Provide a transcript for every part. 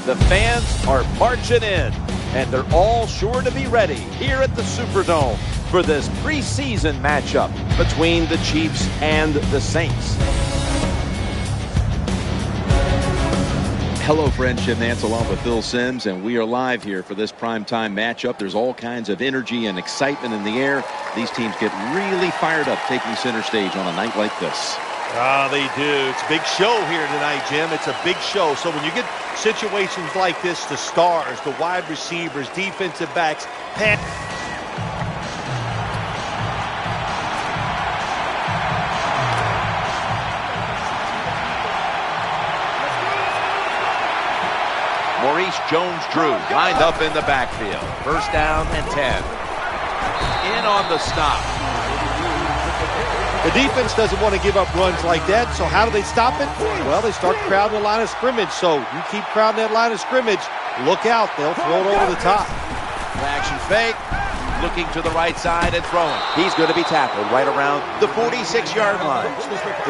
The fans are marching in, and they're all sure to be ready here at the Superdome for this preseason matchup between the Chiefs and the Saints. Hello, friends. Jim Nance along with Phil Simms, and we are live here for this primetime matchup. There's all kinds of energy and excitement in the air. These teams get really fired up taking center stage on a night like this. Ah, they do. It's a big show here tonight, Jim. It's a big show. So when you get situations like this, the stars, the wide receivers, defensive backs, Maurice Jones-Drew lined up in the backfield. First down and 10. In on the stop. The defense doesn't want to give up runs like that, so how do they stop it? Well, they start crowding the line of scrimmage, so you keep crowding that line of scrimmage, look out, they'll throw it over the top. Action fake, looking to the right side and throwing. He's going to be tackled right around the 46-yard line.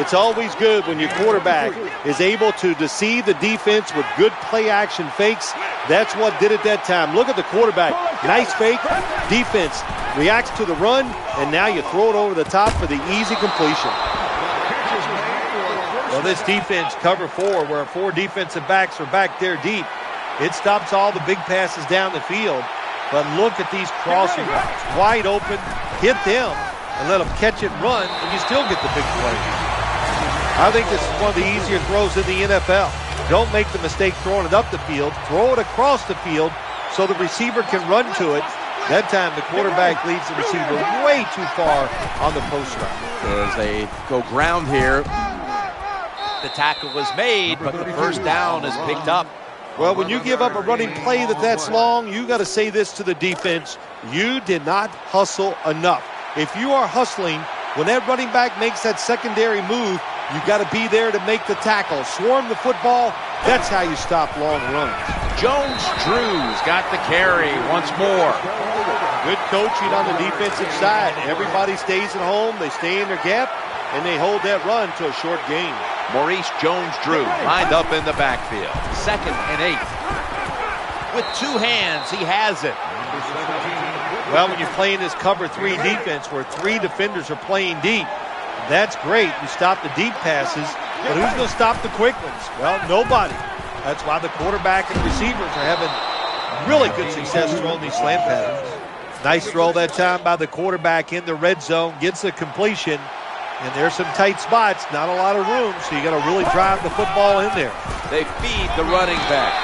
It's always good when your quarterback is able to deceive the defense with good play-action fakes. That's what did it that time. Look at the quarterback. Nice fake. Defense reacts to the run, and now you throw it over the top for the easy completion. Well, this defense, cover 4, where 4 defensive backs are back there deep, it stops all the big passes down the field. But look at these crossing routes. Wide open, hit them, and let them catch it and run, and you still get the big play. I think this is one of the easier throws in the NFL. Don't make the mistake throwing it up the field. Throw it across the field so the receiver can run to it. That time the quarterback leads the receiver way too far on the post route. As they go ground here, the tackle was made, but the first down is picked up. Well, when you give up a running play that's long, you got to say this to the defense. You did not hustle enough. If you are hustling, when that running back makes that secondary move, you got to be there to make the tackle. Swarm the football. That's how you stop long runs. Jones-Drew's got the carry once more. Good coaching on the defensive side. Everybody stays at home. They stay in their gap, and they hold that run to a short gain. Maurice Jones-Drew lined up in the backfield. 2nd and 8. With 2 hands, he has it. Well, when you're playing this cover 3 defense where 3 defenders are playing deep, that's great. You stop the deep passes, but who's going to stop the quick ones? Well, nobody. That's why the quarterback and receivers are having really good success throwing these slant patterns. Nice throw that time by the quarterback in the red zone. Gets a completion. And there's some tight spots, not a lot of room, so you got to really drive the football in there. They feed the running back.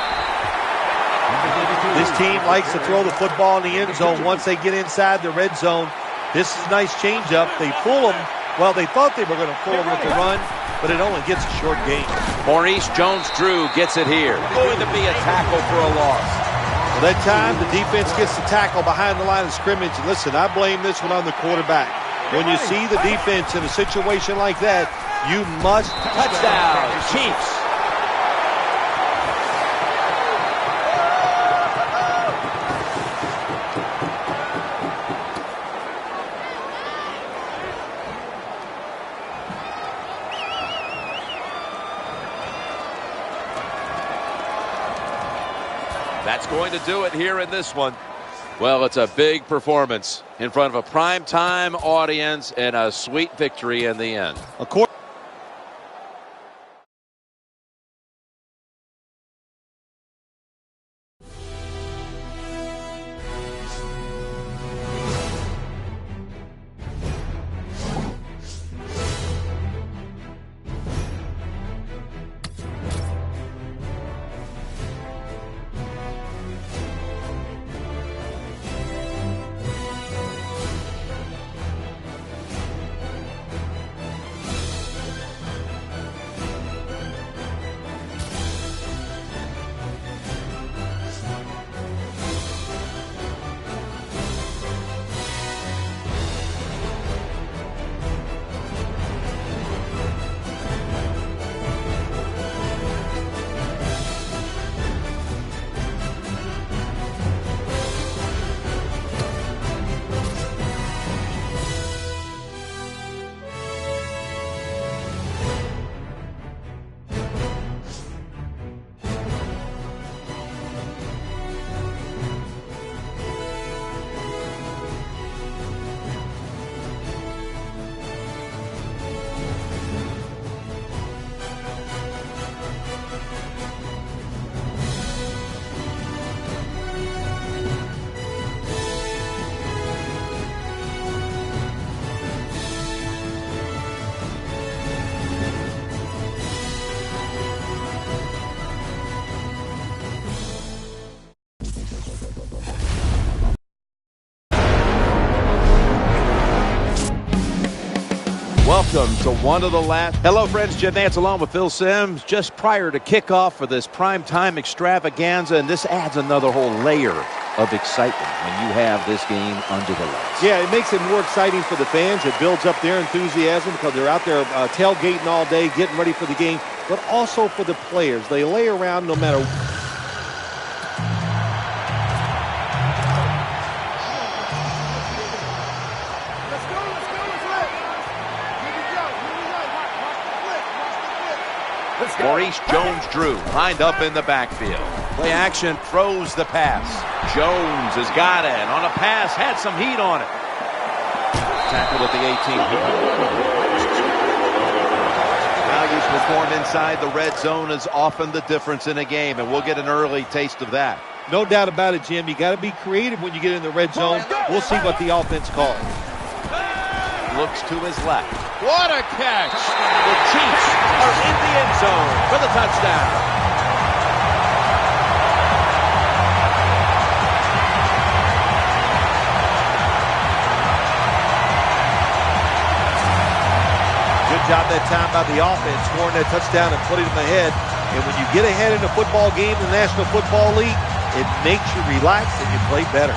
This team likes to throw the football in the end zone once they get inside the red zone. This is a nice changeup. They fool them. Well, they thought they were going to fool them with the run, but it only gets a short gain. Maurice Jones-Drew gets it here. Going to be a tackle for a loss. Well, that time, the defense gets the tackle behind the line of scrimmage. And listen, I blame this one on the quarterback. When you see the defense in a situation like that, you must. Touchdown, Chiefs. That's going to do it here in this one. Well, it's a big performance in front of a primetime audience and a sweet victory in the end. Of course. welcome to one of the last. Hello, friends. Jim Nantz along with Phil Simms just prior to kickoff for this primetime extravaganza, and this adds another whole layer of excitement when you have this game under the lights. Yeah, it makes it more exciting for the fans. It builds up their enthusiasm because they're out there tailgating all day, getting ready for the game, but also for the players. They lay around no matter. Maurice Jones-Drew lined up in the backfield. Play action, throws the pass. Jones has got it on a pass, had some heat on it. Tackled at the 18. Values perform inside the red zone is often the difference in a game, and we'll get an early taste of that. No doubt about it, Jim. You got to be creative when you get in the red zone. We'll see what the offense calls. Looks to his left. What a catch! The Chiefs are in the end zone for the touchdown. Good job that time by the offense, scoring that touchdown and putting them ahead. And when you get ahead in a football game in the National Football League, it makes you relax and you play better.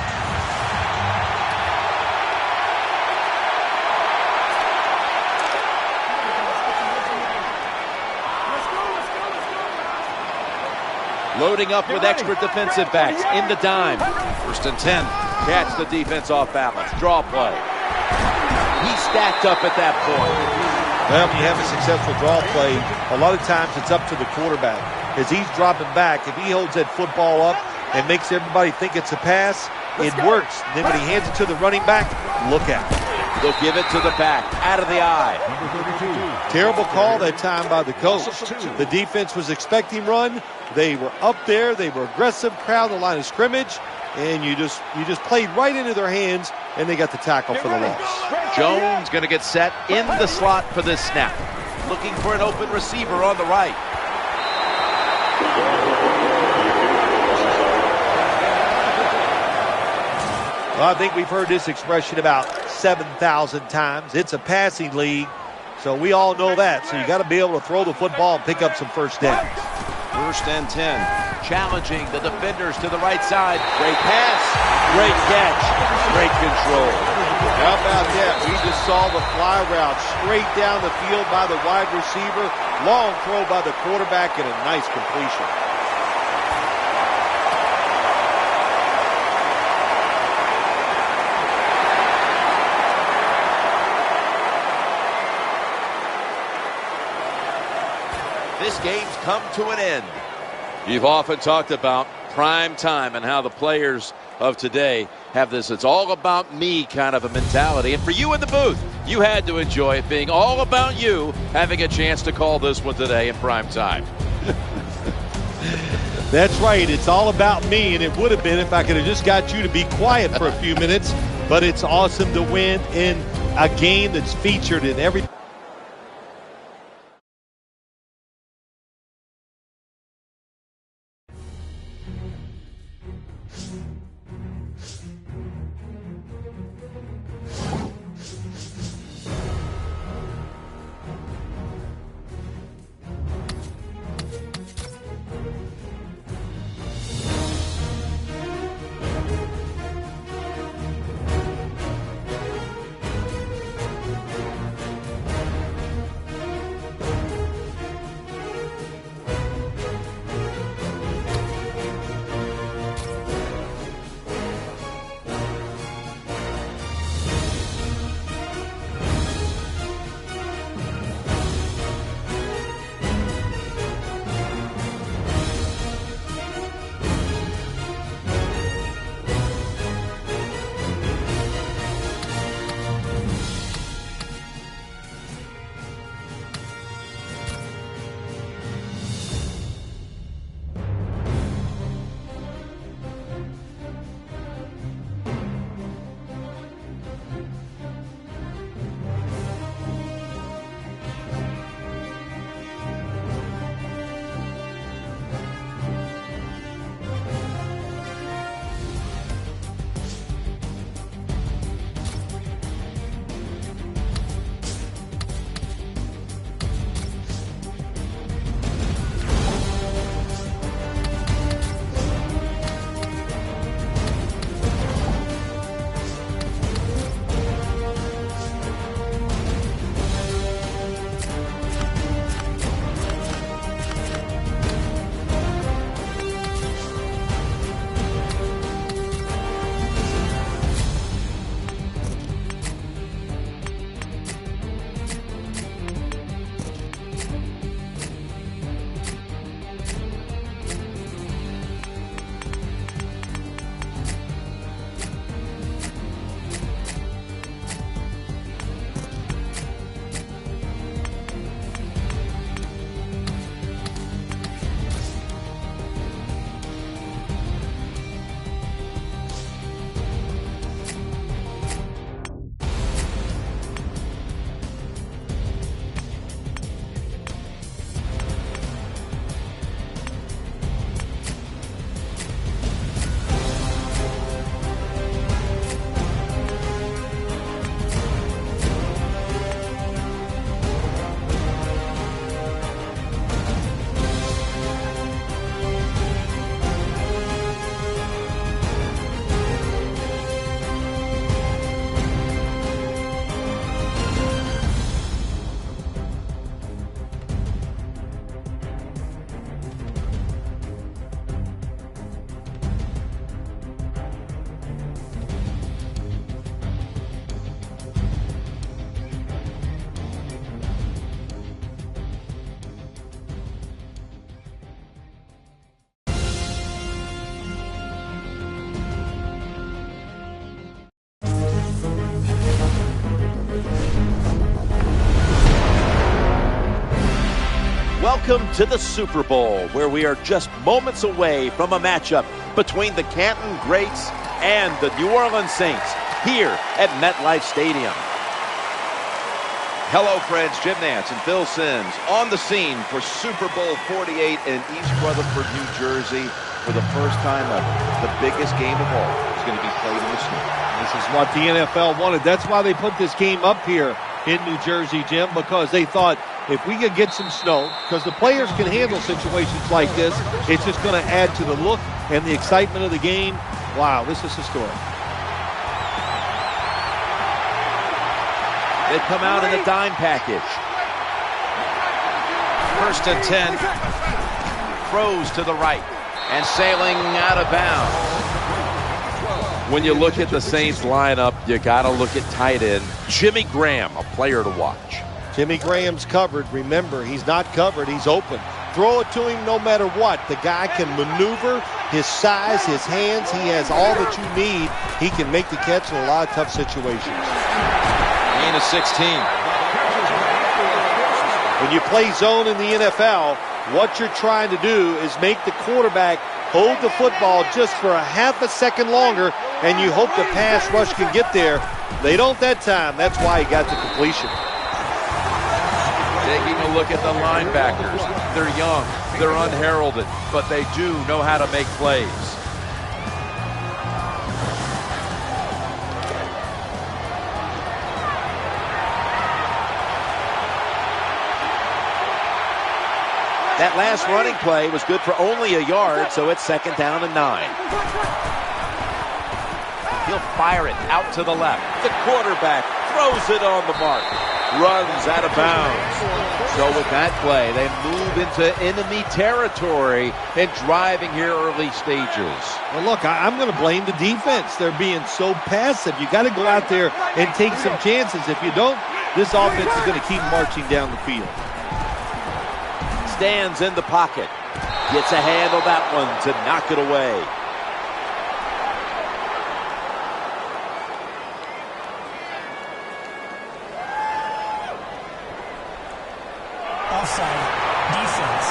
Loading up with extra defensive backs in the dime. 1st and 10. Catch the defense off balance. Draw play. He stacked up at that point. Well, when you have a successful draw play, a lot of times it's up to the quarterback. As he's dropping back, if he holds that football up and makes everybody think it's a pass, it works. Then when he hands it to the running back, look out. They'll give it to the back, out of the eye. Terrible call that time by the coach. The defense was expecting run. They were up there. They were aggressive, crowd the line of scrimmage, and you just played right into their hands, and they got the tackle for the loss. Jones going to get set in the slot for this snap. Looking for an open receiver on the right. Well, I think we've heard this expression about 7,000 times. It's a passing league, so we all know that. So you got to be able to throw the football and pick up some first downs. 1st and 10. Challenging the defenders to the right side. Great pass. Great catch. Great control. How about that? We just saw the fly route straight down the field by the wide receiver. Long throw by the quarterback and a nice completion. This game's come to an end. You've often talked about prime time and how the players of today have this "it's all about me" kind of a mentality. And for you in the booth, you had to enjoy it being all about you having a chance to call this one today in prime time. That's right. It's all about me, and it would have been if I could have just got you to be quiet for a few minutes. But it's awesome to win in a game that's featured in every Welcome to the Super Bowl, where we are just moments away from a matchup between the Canton Greats and the New Orleans Saints here at MetLife Stadium. Hello, friends. Jim Nantz and Phil Simms on the scene for Super Bowl 48 in East Rutherford, New Jersey. For the first time ever, the biggest game of all is going to be played in the snow. This is what the NFL wanted. That's why they put this game up here in New Jersey, Jim, because they thought if we could get some snow, because the players can handle situations like this, it's just going to add to the look and the excitement of the game. Wow, this is historic. They come out in the dime package. 1st and 10. Throws to the right and sailing out of bounds. When you look at the Saints lineup, you got to look at tight end Jimmy Graham, a player to watch. Jimmy Graham's covered. Remember, he's not covered. He's open. Throw it to him no matter what. The guy can maneuver, his size, his hands. He has all that you need. He can make the catch in a lot of tough situations. Gain of 16. When you play zone in the NFL, what you're trying to do is make the quarterback hold the football just for a half a second longer, and you hope the pass rush can get there. They don't that time. That's why he got the completion. Taking a look at the linebackers. They're young, they're unheralded, but they do know how to make plays. That last running play was good for only a yard, so it's 2nd down and 9. He'll fire it out to the left. The quarterback throws it on the mark. Runs out of bounds. So with that play, they move into enemy territory and driving here early stages. Well, look, I'm going to blame the defense. They're being so passive. You got to go out there and take some chances. If you don't, this offense is going to keep marching down the field. Stands in the pocket. Gets a hand on that one to knock it away. Offside. Defense.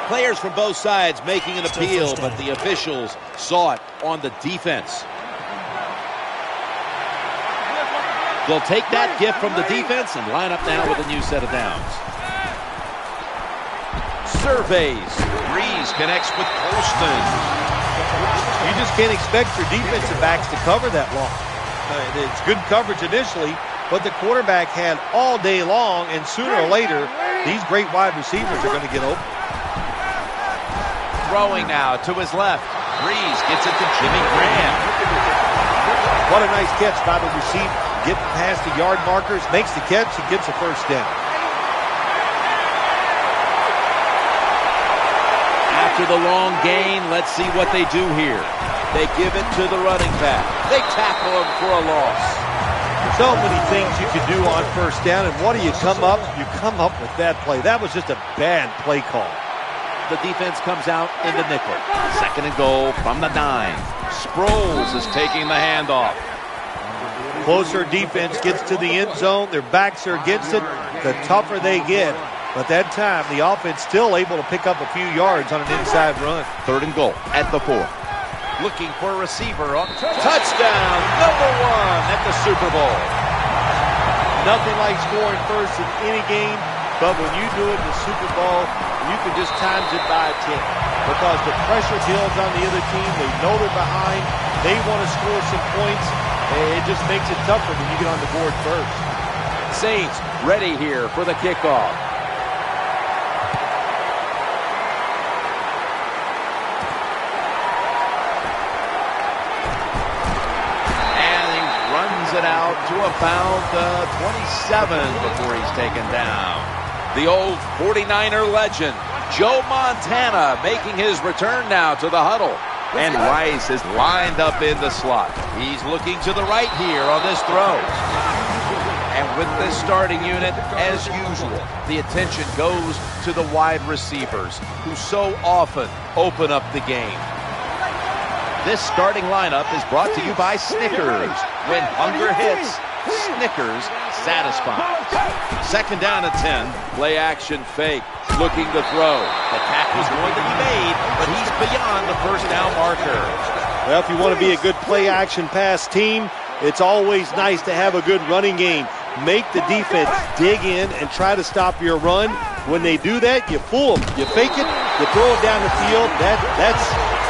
Players from both sides making an appeal, but the officials saw it on the defense. They'll take that gift from the defense and line up now with a new set of downs. Surveys. Breeze connects with Colston. You just can't expect your defensive backs to cover that long. It's good coverage initially, but the quarterback had all day long, and sooner or later, these great wide receivers are going to get open. Throwing now to his left. Breeze gets it to Jimmy Graham. What a nice catch by the receiver. Getting past the yard markers, makes the catch, and gets a 1st down. After the long gain, let's see what they do here. They give it to the running back. They tackle him for a loss. So many things you can do on 1st down, and what do you come up? You come up with that play. That was just a bad play call. The defense comes out in the nickel. 2nd and goal from the 9. Sproles is taking the handoff. Closer defense gets to the end zone. Their backs are against it. The tougher they get. But that time, the offense still able to pick up a few yards on an inside run. 3rd and goal at the 4. Looking for a receiver. Touchdown, number 1 at the Super Bowl. Nothing like scoring first in any game, but when you do it in the Super Bowl, you can just times it by 10. Because the pressure builds on the other team. They know they're behind. They want to score some points. It just makes it tougher when you get on the board first. Saints ready here for the kickoff. And he runs it out to about 27 before he's taken down. The old 49er legend, Joe Montana, making his return now to the huddle. And Rice is lined up in the slot. He's looking to the right here on this throw. And with this starting unit, as usual, the attention goes to the wide receivers who so often open up the game. This starting lineup is brought to you by Snickers. When hunger hits, Snickers satisfies. Second down and 10. Play action fake. Looking to throw. The tackle's going to be made, but he's beyond the first down marker. Well, if you want to be a good play action pass team, it's always nice to have a good running game. Make the defense dig in and try to stop your run. When they do that, you fool them. You fake it, you throw it down the field.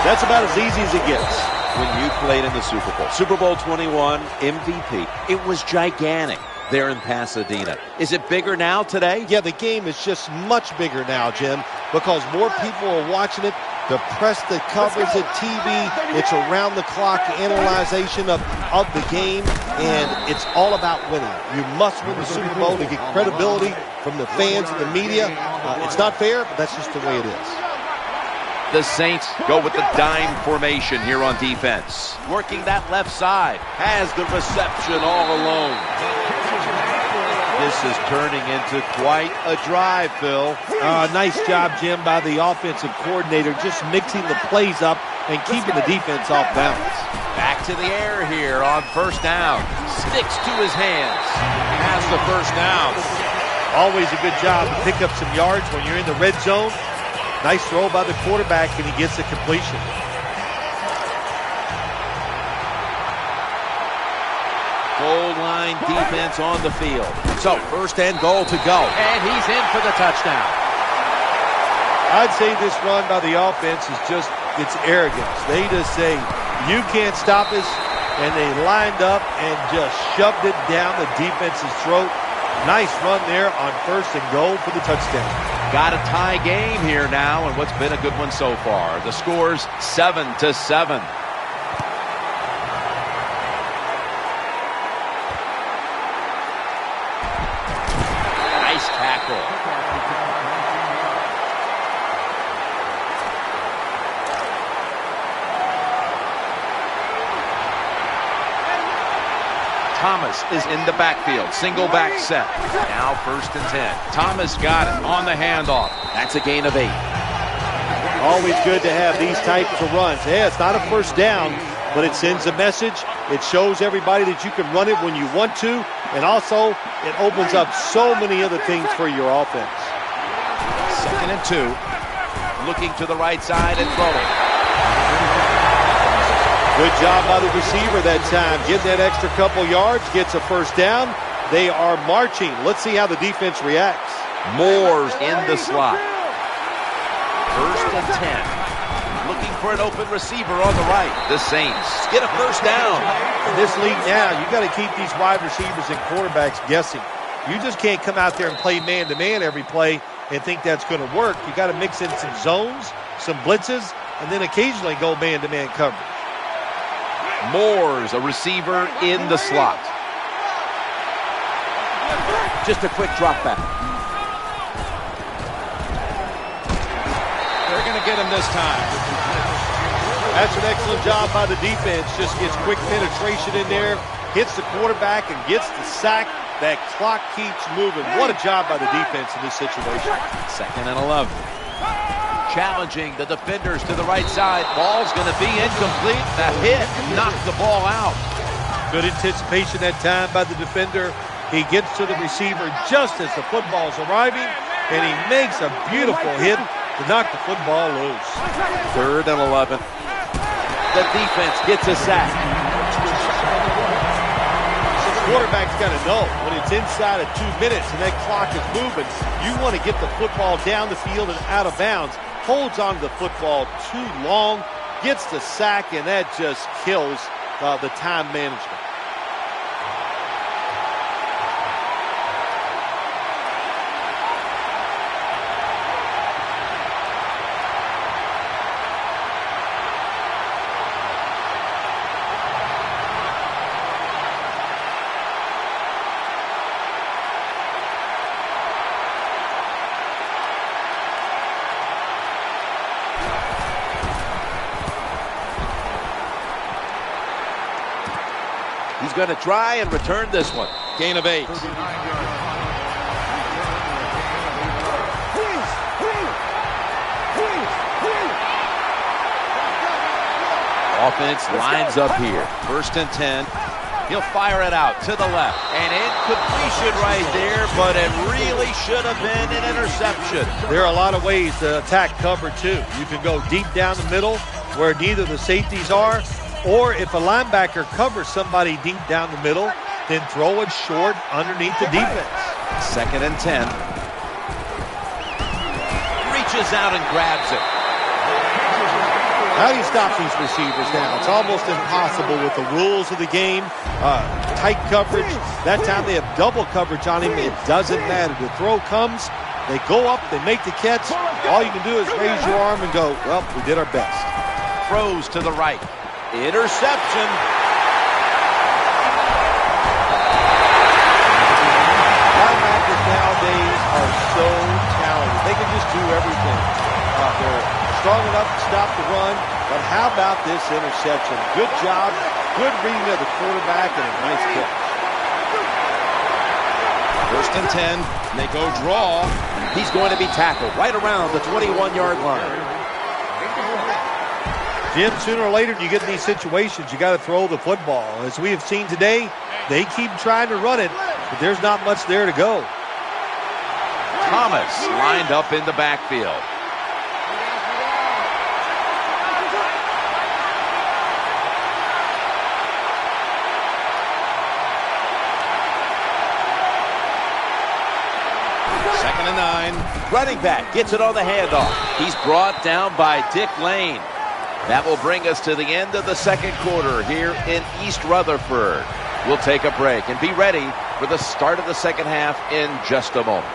That's about as easy as it gets. When you played in the Super Bowl 21 MVP, it was gigantic there in Pasadena. Is it bigger now today? Yeah, the game is just much bigger now, Jim, because more people are watching it. The press that covers it, TV, it's around-the-clock analyzation of the game, and it's all about winning. You must win the Super Bowl to get credibility from the fans and the media. It's not fair, but that's just the way it is. The Saints go with the dime formation here on defense. Working that left side. Has the reception all alone. This is turning into quite a drive, Phil. Nice job, Jim, by the offensive coordinator, just mixing the plays up and keeping the defense off balance. Back to the air here on first down. Sticks to his hands. Has the first down. Always a good job to pick up some yards when you're in the red zone. Nice throw by the quarterback, and he gets the completion. Goal line defense on the field. So, first and goal to go. And he's in for the touchdown. I'd say this run by the offense is just, it's arrogance. They just say, you can't stop us, and they lined up and just shoved it down the defense's throat. Nice run there on first and goal for the touchdown. Got a tie game here now, and what's been a good one so far. The score's 7-7. Nice tackle. Thomas is in the backfield. Single back set. Now first and 10. Thomas got it on the handoff. That's a gain of 8. Always good to have these types of runs. Yeah, it's not a first down, but it sends a message. It shows everybody that you can run it when you want to, and also it opens up so many other things for your offense. Second and 2. Looking to the right side and throwing. Good job by the receiver that time. Getting that extra couple yards, gets a first down. They are marching. Let's see how the defense reacts. Moore's in the slot. First and 10. Looking for an open receiver on the right. The Saints get a first down. This league now, you got to keep these wide receivers and quarterbacks guessing. You just can't come out there and play man-to-man every play and think that's going to work. You got to mix in some zones, some blitzes, and then occasionally go man-to-man coverage. Moore's a receiver in the slot. Just a quick drop back. They're going to get him this time. That's an excellent job by the defense. Just gets quick penetration in there, hits the quarterback, and gets the sack. That clock keeps moving. What a job by the defense in this situation. Second and 11. Challenging the defenders to the right side. Ball's going to be incomplete. The hit knocked the ball out. Good anticipation that time by the defender. He gets to the receiver just as the football's arriving, and he makes a beautiful hit to knock the football loose. Third and 11. The defense gets a sack. The quarterback's got to know when it's inside of 2 minutes and that clock is moving, you want to get the football down the field and out of bounds. Holds on to the football too long, gets the sack, and that just kills the time management. He's going to try and return this one. Gain of 8. Offense lines up here. First and 10. He'll fire it out to the left. An incompletion right there, but it really should have been an interception. There are a lot of ways to attack cover, too. You can go deep down the middle where neither the safeties are, or if a linebacker covers somebody deep down the middle, then throw it short underneath the defense. 2nd and 10. Reaches out and grabs it. How do you stop these receivers now? It's almost impossible with the rules of the game. Tight coverage. That time they have double coverage on him. It doesn't matter. The throw comes. They go up. They make the catch. All you can do is raise your arm and go, well, we did our best. Throws to the right. Interception. Linebackers nowadays are so talented. They can just do everything. They're strong enough to stop the run, but how about this interception? Good job, good reading of the quarterback, and a nice catch. 1st and 10. They go draw. He's going to be tackled right around the 21-yard line. Jim, sooner or later you get in these situations, you got to throw the football. As we have seen today, they keep trying to run it, but there's not much there to go. Thomas lined up in the backfield. Running back gets it on the handoff. He's brought down by Dick Lane. That will bring us to the end of the 2nd quarter here in East Rutherford. We'll take a break and be ready for the start of the 2nd half in just a moment.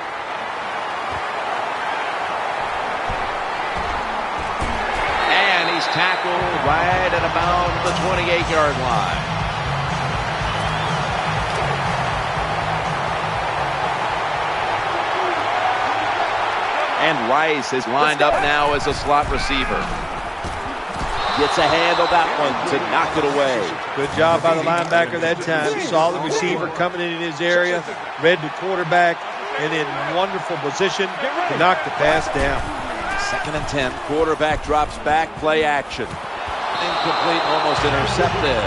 And he's tackled right at about the 28-yard line. And Rice is lined up now as a slot receiver. Gets a hand on that one to knock it away. Good job by the linebacker that time. Saw the receiver coming in his area, read the quarterback, and in wonderful position to knock the pass down. 2nd and 10. Quarterback drops back, play action. Incomplete, almost intercepted.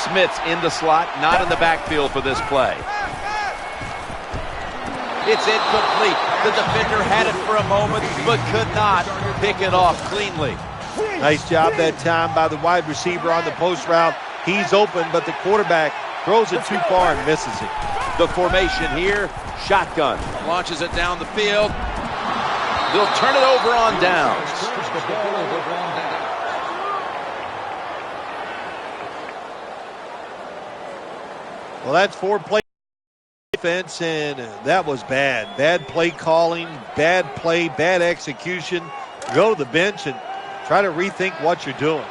Smith's in the slot, not in the backfield for this play. It's incomplete. The defender had it for a moment, but could not pick it off cleanly. Nice job that time by the wide receiver on the post route. He's open, but the quarterback throws it too far and misses it. The formation here, shotgun. Launches it down the field. They'll turn it over on downs. Well, that's 4 play defense, and that was bad. Bad play calling, bad play, bad execution. Go to the bench and try to rethink what you're doing.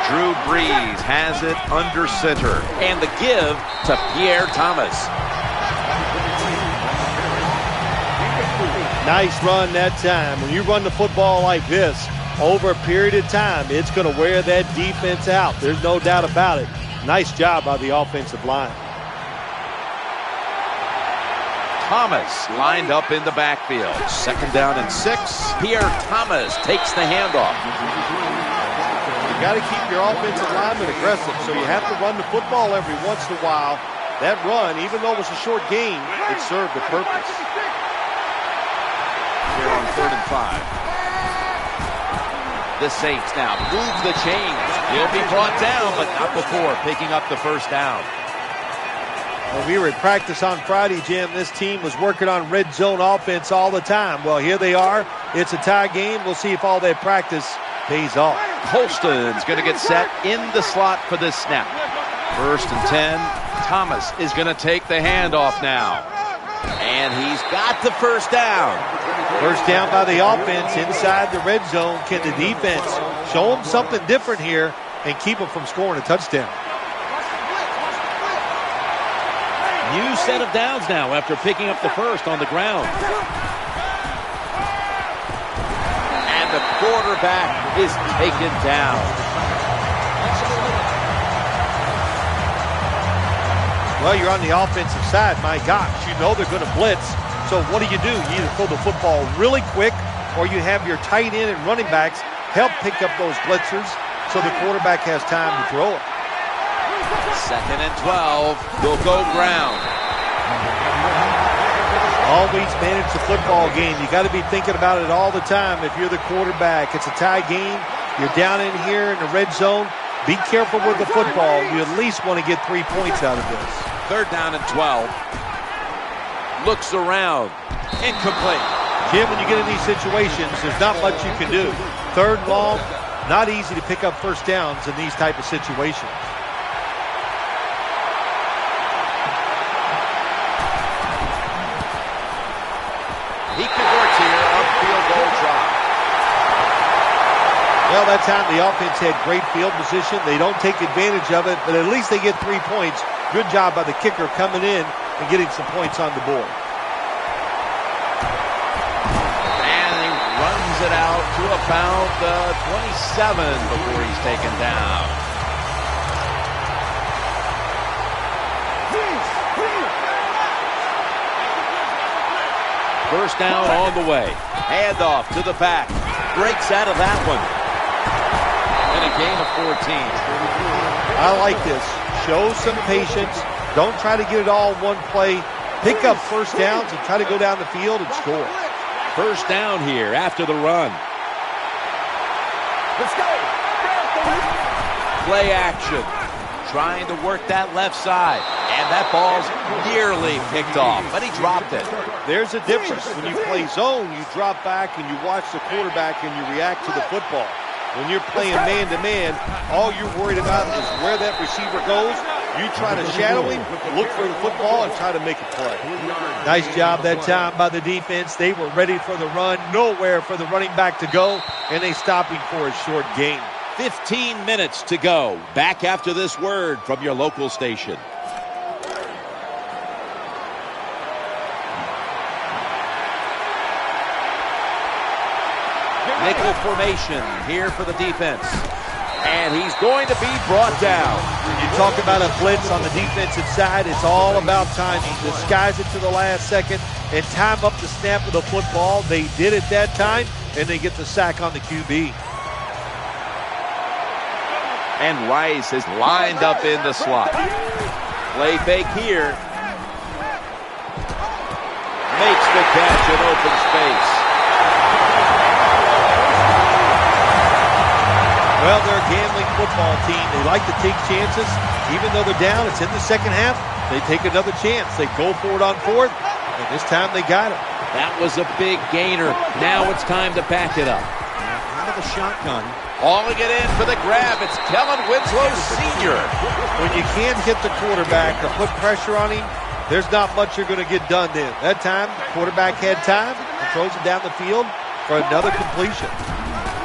Drew Brees has it under center. And the give to Pierre Thomas. Nice run that time. When you run the football like this, over a period of time, it's going to wear that defense out. There's no doubt about it. Nice job by the offensive line. Thomas lined up in the backfield. 2nd down and 6. Pierre Thomas takes the handoff. You got to keep your offensive lineman aggressive, so you have to run the football every once in a while. That run, even though it was a short gain, it served a purpose. Here on 3rd and 5. The Saints now move the chains. He'll be brought down, but not before picking up the 1st down. Well, we were at practice on Friday, Jim. This team was working on red zone offense all the time. Well, here they are. It's a tie game. We'll see if all that practice pays off. Colston's going to get set in the slot for this snap. 1st and 10. Thomas is going to take the handoff now. And he's got the 1st down. 1st down by the offense inside the red zone. Can the defense show them something different here and keep them from scoring a touchdown? New set of downs now after picking up the 1st on the ground. And the quarterback is taken down. Well, you're on the offensive side. My gosh, you know they're going to blitz. So what do? You either throw the football really quick or you have your tight end and running backs help pick up those blitzers so the quarterback has time to throw it. 2nd and 12. They'll go ground. Always manage the football game. You got to be thinking about it all the time. If you're the quarterback, it's a tie game. You're down in here in the red zone. Be careful with the football. You at least want to get 3 points out of this. 3rd down and 12. Looks around. Incomplete. Jim, when you get in these situations, there's not much you can do. 3rd and long, not easy to pick up first downs in these type of situations. He converts here on field goal try. Well, that time the offense had great field position. They don't take advantage of it, but at least they get 3 points. Good job by the kicker coming in and getting some points on the board. And he runs it out to about 27 before he's taken down. First down on the way. Handoff to the back. Breaks out of that one. And a gain of 14. I like this. Show some patience. Don't try to get it all in one play. Pick up first downs and try to go down the field and score. First down here after the run. Let's go. Play action. Trying to work that left side. And that ball's nearly picked off, but he dropped it. There's a difference. When you play zone, you drop back and you watch the quarterback and you react to the football. When you're playing man-to-man, all you're worried about is where that receiver goes. You try to shadow him, look for the football, and try to make a play. Nice job that time by the defense. They were ready for the run, nowhere for the running back to go, and they stopped him for a short gain. 15 minutes to go. Back after this word from your local station. Nickel formation here for the defense. And he's going to be brought down. You talk about a blitz on the defensive side, it's all about timing. Disguise it to the last second and time up the snap of the football. They did it that time, and they get the sack on the QB. And Rice is lined up in the slot. Play fake here. Makes the catch in open space. Well, they're a gambling football team. They like to take chances. Even though they're down, it's in the second half. They take another chance. They go for it on 4th, and this time they got it. That was a big gainer. Now it's time to back it up. Out of the shotgun. Hauling it in for the grab. It's Kellen Winslow Sr. When you can't hit the quarterback or put pressure on him, there's not much you're going to get done then. That time, the quarterback had time and throws it down the field for another completion.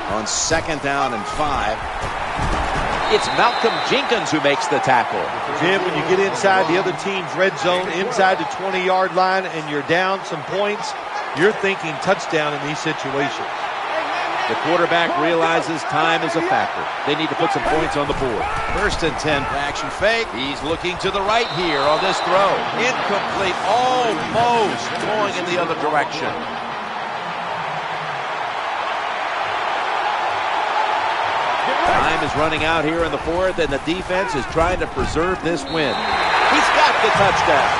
On 2nd down and 5, it's Malcolm Jenkins who makes the tackle. Jim, when you get inside the other team's red zone, inside the 20-yard line, and you're down some points, you're thinking touchdown in these situations. The quarterback realizes time is a factor. They need to put some points on the board. 1st and 10, action fake. He's looking to the right here on this throw. Incomplete, almost going in the other direction. Time is running out here in the 4th, and the defense is trying to preserve this win. He's got the touchdown.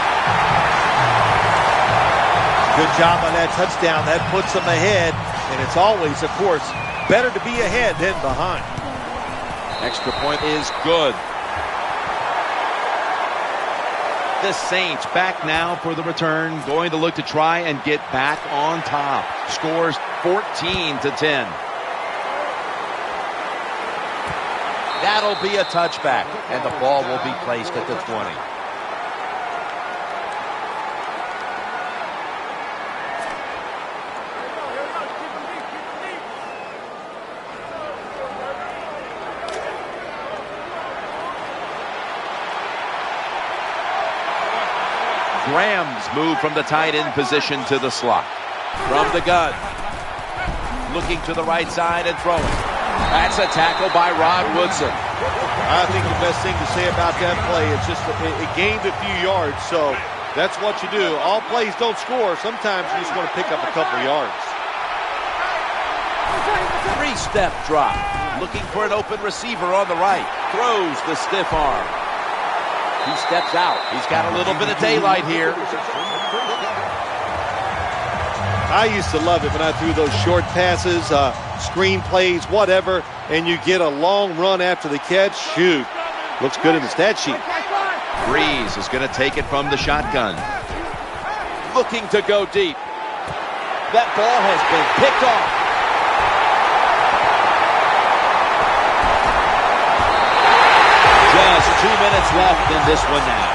Good job on that touchdown. That puts them ahead, and it's always, of course, better to be ahead than behind. Extra point is good. The Saints back now for the return, going to look to try and get back on top. Scores 14-10. That'll be a touchback, and the ball will be placed at the 20. Graham's move from the tight end position to the slot. From the gun. Looking to the right side and throwing. That's a tackle by Rod Woodson. I think the best thing to say about that play is just it gained a few yards, so that's what you do. All plays don't score. Sometimes you just want to pick up a couple yards. Three-step drop. Looking for an open receiver on the right. Throws the stiff arm. He steps out. He's got a little bit of daylight here. I used to love it when I threw those short passes, screen plays, whatever, and you get a long run after the catch. Shoot. Looks good in the stat sheet. Breeze is going to take it from the shotgun. Looking to go deep. That ball has been picked off. Just 2 minutes left in this one now.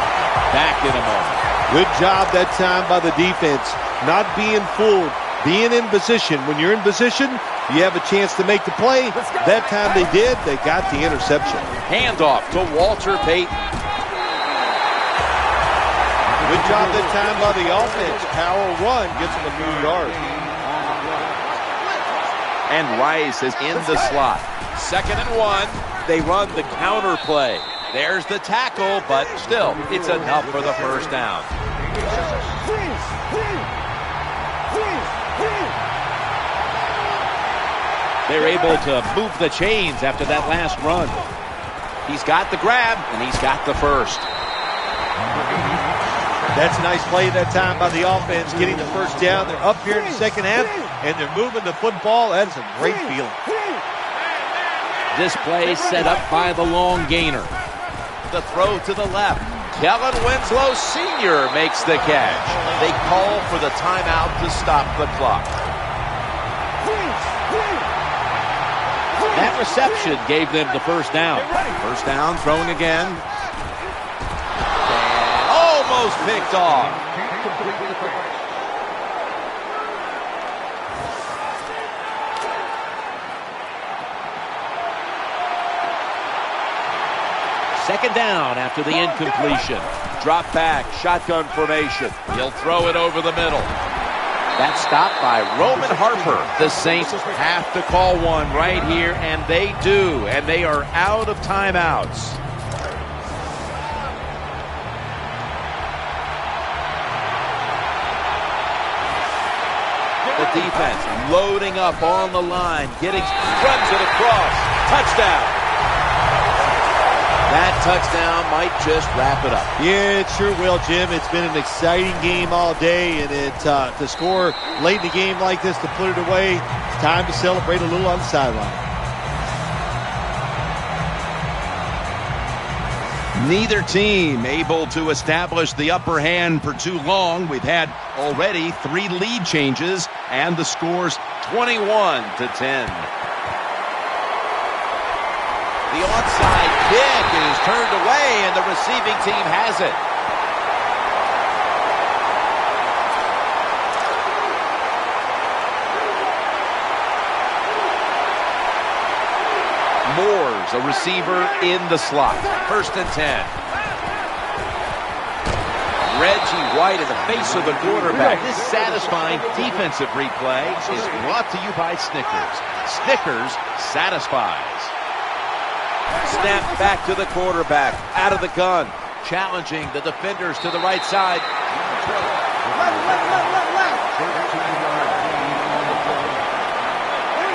Back in a moment. Good job that time by the defense. Not being fooled. Being in position. When you're in position, you have a chance to make the play. That time they did. They got the interception. Handoff to Walter Payton. Good job that time by the offense. Power run gets them a few yards. And Rice is in the slot. 2nd and 1. They run the counter play. There's the tackle, but still, it's enough for the first down. They're able to move the chains after that last run. He's got the grab, and he's got the first. That's a nice play that time by the offense, getting the first down. They're up here in the second half, and they're moving the football. That is a great feeling. This play set up by the long gainer. The throw to the left. Kellen Winslow Sr. makes the catch. They call for the timeout to stop the clock. That reception gave them the first down. First down, throwing again. And almost picked off. Second down after the incompletion. Drop back, shotgun formation. He'll throw it over the middle. That's stopped by Roman Harper. The Saints have to call one right here, and they do. And they are out of timeouts. The defense loading up on the line. Runs it across. Touchdown. That touchdown might just wrap it up. Yeah, it sure will, Jim. It's been an exciting game all day, and to score late in the game like this, to put it away, it's time to celebrate a little on the sideline. Neither team able to establish the upper hand for too long. We've had already 3 lead changes, and the score's 21-10. The onside kick is turned away, and the receiving team has it. Moore's a receiver in the slot. 1st and 10. Reggie White in the face of the quarterback. This satisfying defensive replay is brought to you by Snickers. Snickers satisfies. Snap back to the quarterback, out of the gun, challenging the defenders to the right side.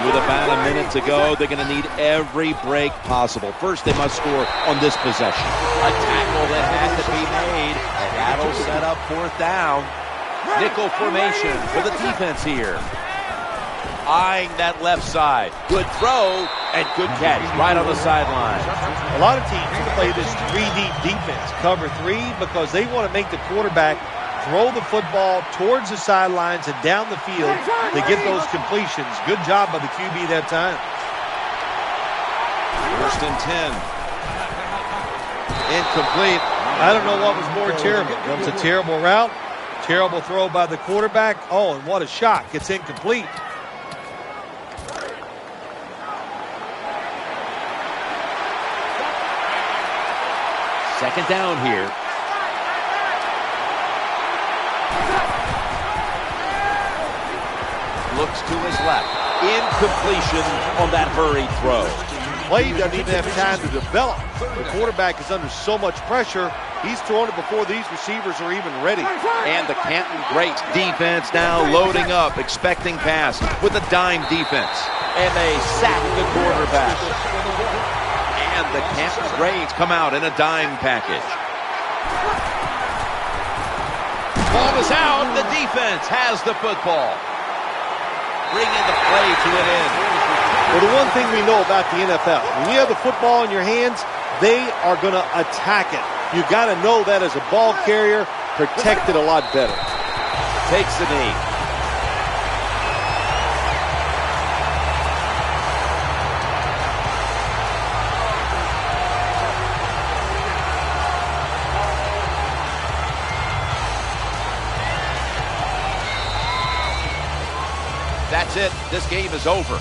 With about a minute to go, they're going to need every break possible. First, they must score on this possession. A tackle that had to be made, and that'll set up 4th down. Nickel formation for the defense here. Eyeing that left side. Good throw and good catch right on the sideline. A lot of teams play this 3-deep defense, cover 3, because they want to make the quarterback throw the football towards the sidelines and down the field to get those completions. Good job by the QB that time. 1st and 10. Incomplete. I don't know what was more terrible. That was a terrible route, terrible throw by the quarterback. Oh, and what a shot. It's incomplete. Second down here. Looks to his left. Incompletion on that hurried throw. play doesn't even have time to develop. The quarterback is under so much pressure, he's throwing it before these receivers are even ready. And the Canton Greats Defense now loading up, expecting pass with a dime defense. and they sack the quarterback. And the Canton Greats Come out in a dime package. ball is out. The defense has the football, bringing the play to an end. Well, the one thing we know about the NFL, when you have the football in your hands, they are going to attack it. You got to know that as a ball carrier, protect it a lot better. Takes the knee. That's it. This game is over.